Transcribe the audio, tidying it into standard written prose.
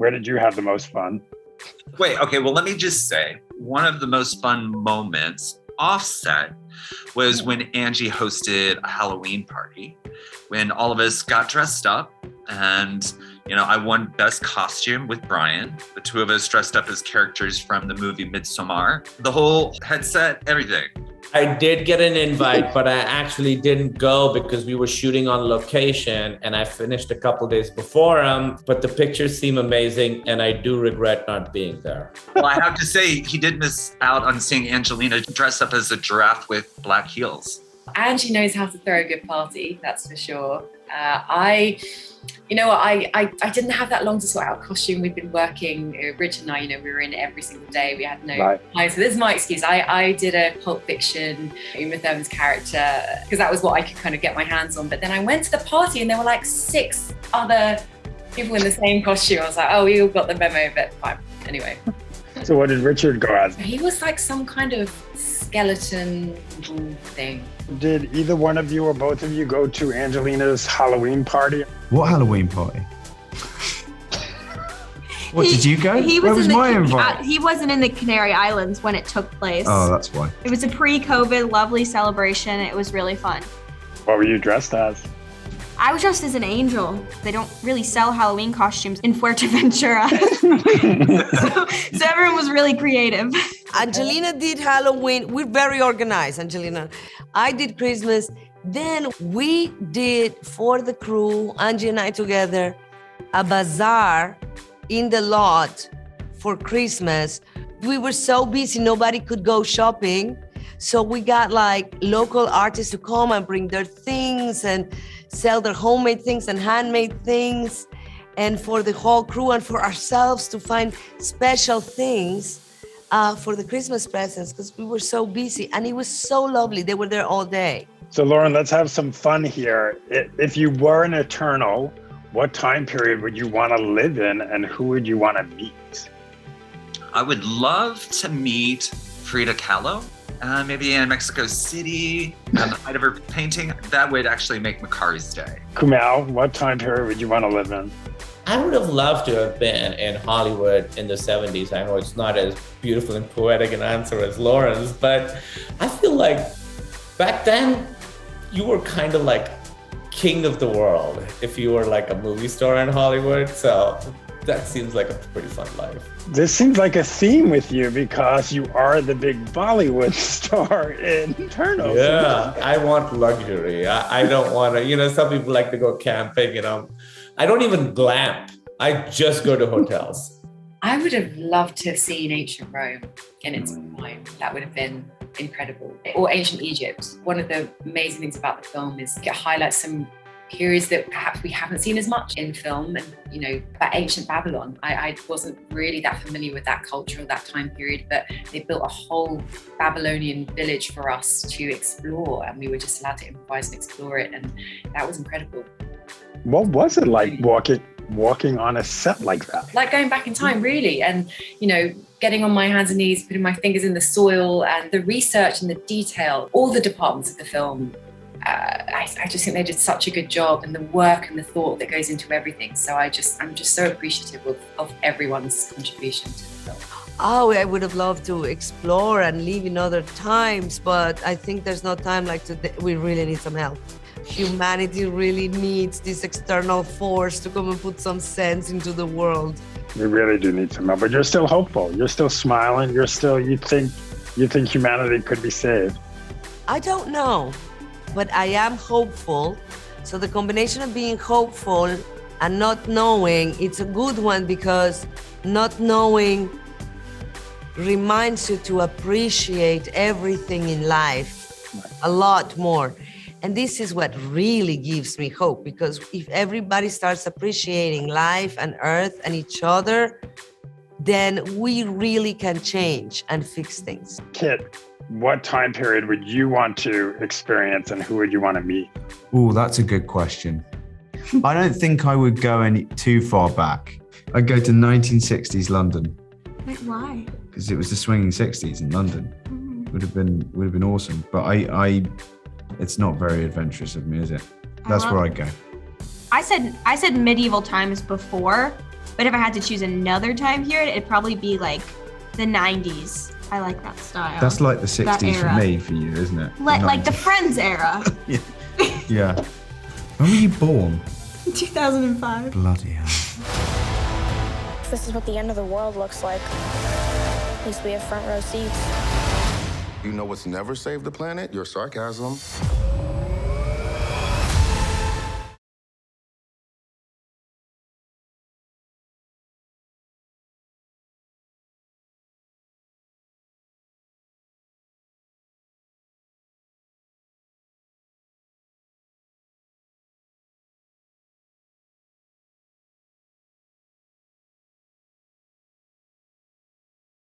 where did you have the most fun? Wait, okay, well, let me just say, one of the most fun moments offset was when Angie hosted a Halloween party, when all of us got dressed up and, I won best costume with Brian. The two of us dressed up as characters from the movie Midsommar. The whole headset, everything. I did get an invite, but I actually didn't go because we were shooting on location and I finished a couple days before but the pictures seem amazing and I do regret not being there. Well, I have to say, he did miss out on seeing Angelina dress up as a giraffe with black heels. Angie knows how to throw a good party, that's for sure. I didn't have that long to sort out costume. We've been working, Rich and I, we were in every single day. We had no time. So this is my excuse. I did a Pulp Fiction, Uma Thurman's character, because that was what I could kind of get my hands on. But then I went to the party and there were like 6 other people in the same costume. I was like, oh, we all got the memo, but fine. Anyway. So what did Richard go as? He was like some kind of skeleton thing. Did either one of you or both of you go to Angelina's Halloween party? What Halloween party? What, did you go? Where was my invite? He wasn't in the Canary Islands when it took place. Oh, that's why. It was a pre-COVID lovely celebration. It was really fun. What were you dressed as? I was dressed as an angel. They don't really sell Halloween costumes in Fuerteventura. so everyone was really creative. Angelina did Halloween. We're very organized, Angelina. I did Christmas. Then we did, for the crew, Angie and I together, a bazaar in the lot for Christmas. We were so busy, nobody could go shopping. So we got like local artists to come and bring their things and sell their homemade things and handmade things. And for the whole crew and for ourselves to find special things for the Christmas presents because we were so busy and it was so lovely. They were there all day. So Lauren, let's have some fun here. If you were an Eternal, what time period would you want to live in and who would you want to meet? I would love to meet Frida Kahlo, maybe in Mexico City, at the height of her painting. That would actually make Makari's day. Kumail, what time period would you want to live in? I would have loved to have been in Hollywood in the 70s. I know it's not as beautiful and poetic an answer as Lauren's, but I feel like back then you were kind of like king of the world if you were like a movie star in Hollywood. So that seems like a pretty fun life. This seems like a theme with you because you are the big Bollywood star in Eternals. Yeah, I want luxury. I don't want to, some people like to go camping, I don't even glamp. I just go to hotels. I would have loved to have seen ancient Rome in its prime. That would have been incredible. Or ancient Egypt. One of the amazing things about the film is it highlights some periods that perhaps we haven't seen as much in film. And, about ancient Babylon. I wasn't really that familiar with that culture or that time period, but they built a whole Babylonian village for us to explore. And we were just allowed to improvise and explore it. And that was incredible. What was it like walking on a set like that? Like going back in time, really. And, getting on my hands and knees, putting my fingers in the soil and the research and the detail, all the departments of the film. I just think they did such a good job and the work and the thought that goes into everything. So I'm just so appreciative of everyone's contribution to the film. Oh, I would have loved to explore and live in other times, but I think there's no time like today. We really need some help. Humanity really needs this external force to come and put some sense into the world. We really do need some help, but you're still hopeful. You're still smiling. You think humanity could be saved. I don't know, but I am hopeful. So the combination of being hopeful and not knowing, it's a good one because not knowing reminds you to appreciate everything in life a lot more. And this is what really gives me hope, because if everybody starts appreciating life and earth and each other, then we really can change and fix things. Kit, what time period would you want to experience and who would you want to meet? Oh, that's a good question. I don't think I would go any too far back. I'd go to 1960s London. Wait, why? Because it was the swinging 60s in London. Mm-hmm. Would have been awesome. But I it's not very adventurous of me, is it? That's where I'd go. I said medieval times before, But if I had to choose another time period, it'd probably be like the 90s. I like that style. That's like the 60s for era. me, for you, isn't it? Like the Friends era. Yeah. When were you born? 2005. Bloody hell. This is what the end of the world looks like. At least we have front row seats. You know what's never saved the planet? Your sarcasm.